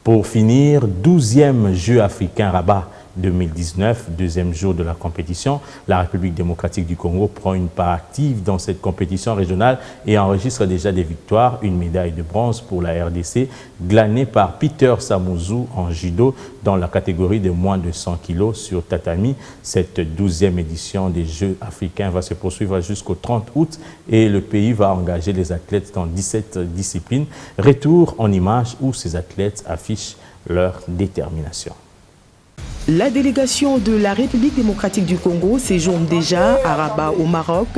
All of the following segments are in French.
Pour finir, 12e Jeux africains Rabat 2019, deuxième jour de la compétition. La République démocratique du Congo prend une part active dans cette compétition régionale et enregistre déjà des victoires. Une médaille de bronze pour la RDC, glanée par Peter Samouzou en judo dans la catégorie de moins de 100 kg sur tatami. Cette 12e édition des Jeux africains va se poursuivre jusqu'au 30 août et le pays va engager les athlètes dans 17 disciplines. Retour en images où ces athlètes affichent leur détermination. La délégation de la République démocratique du Congo séjourne déjà à Rabat au Maroc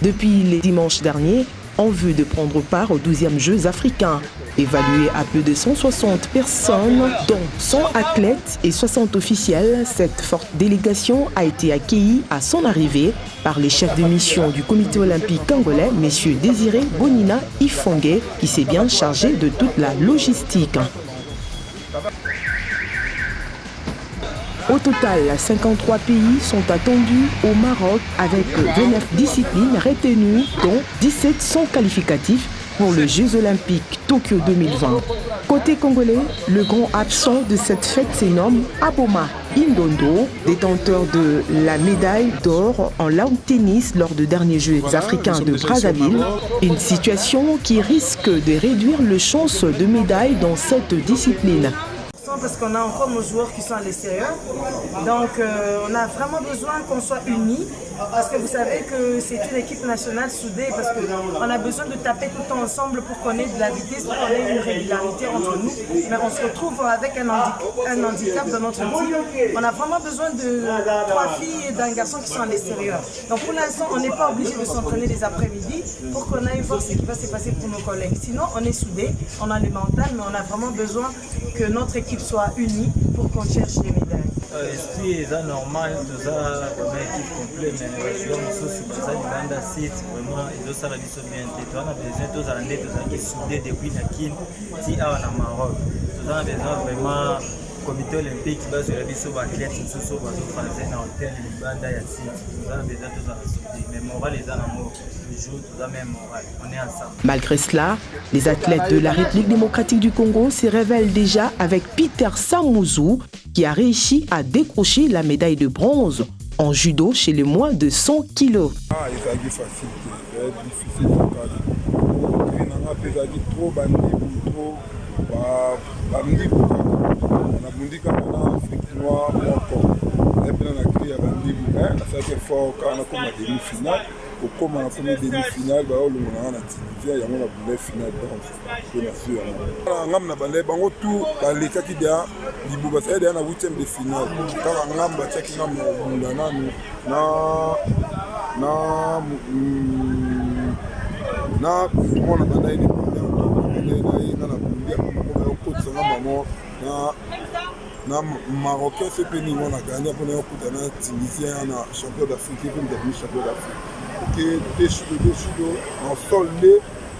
depuis les dimanches derniers en vue de prendre part aux 12e Jeux africains. Évaluée à plus de 160 personnes, dont 100 athlètes et 60 officiels, cette forte délégation a été accueillie à son arrivée par les chefs de mission du comité olympique congolais, M. Désiré Bonina Ifongue, qui s'est bien chargé de toute la logistique. Au total, 53 pays sont attendus au Maroc avec 29 disciplines retenues, dont 17 sont qualificatifs pour les Jeux olympiques Tokyo 2020. Côté congolais, le grand absent de cette fête se nomme Aboma Indondo, détenteur de la médaille d'or en lawn tennis lors des derniers Jeux africains de Brazzaville. Une situation qui risque de réduire les chances de médaille dans cette discipline. Parce qu'on a encore nos joueurs qui sont à l'extérieur. Donc on a vraiment besoin qu'on soit unis parce que vous savez que c'est une équipe nationale soudée parce qu'on a besoin de taper tout le temps ensemble pour qu'on ait de la vitesse, pour qu'on ait une régularité entre nous. Mais on se retrouve avec un handicap dans notre team. On a vraiment besoin de 3 filles et d'un garçon qui sont à l'extérieur. Donc pour l'instant, on n'est pas obligé de s'entraîner les après-midi pour qu'on aille voir ce qui va se passer pour nos collègues. Sinon, on est soudés, on a le mental, mais on a vraiment besoin que notre équipe soit unis pour qu'on cherche les médailles. Esprit est normal, tout ça, une équipe complète, mais je suis ça, Uganda 6, vraiment, ils ont ça la mission bien. On a besoin de tous aller, tous qui soudés depuis la Kin, si à Maroc. Tout ça, on a besoin vraiment. Comité olympique qui va sur la mission athlète, nous sommes dans l'hôtel Uganda ya 6. Nous avons besoin de ça, mais moral est dans l'amour. Toujours, tout ça même moral. On est ensemble. Malgré cela, les athlètes de la République démocratique du Congo se révèlent déjà avec Peter Samouzou qui a réussi à décrocher la médaille de bronze en judo chez les moins de 100 kilos. Nabundika na Afrique noire moko epena na kriya bandibu asake fort kana koma demi-finale okoma na première demi-finale ba olongona na tivier yango na bunda finale donc bien sûr ngam na bande bango tout ba lekaki dia libu ba saide na 8e de finale kama ngam ba cheki ngam bunda nanu na mona bande ni bunda na bunda ko tsanga mamo na Marocain c'est péni on a gagné pour nous pour un Tunisien na champion d'Afrique et puis devenu champion d'Afrique. OK déchido en sol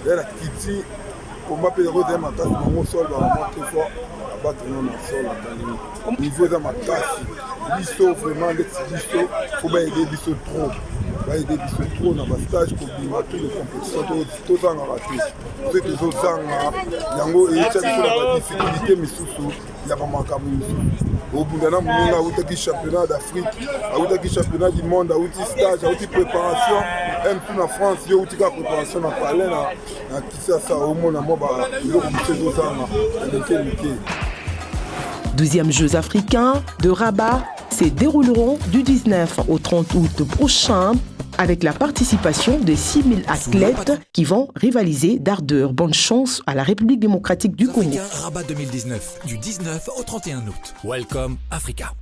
la Kitty combat pour le ma tasse mon sol va très fort à battre non en sol à niveau de ma tasse biso vraiment les biso faut pas aider biso trop. Va aider biso trop na stage pour bima tous les compétitions tout ça en raté. C'est des autres yango et ça la difficulté misusu ya ba makambo misusu. Au bout d'un an munga outaki championnat d'Afrique, outaki championnat du monde, outil stage, outil préparation, même tout en France, yo outil préparation na palais na kisa ça au monde na moba yo ko deux ans na 12e Jeux africains de Rabat se dérouleront du 19 au 30 août prochain avec la participation de 6000 athlètes qui vont rivaliser d'ardeur. Bonne chance à la République démocratique du Congo. Rabat 2019, du 19 au 31 août. Welcome Africa.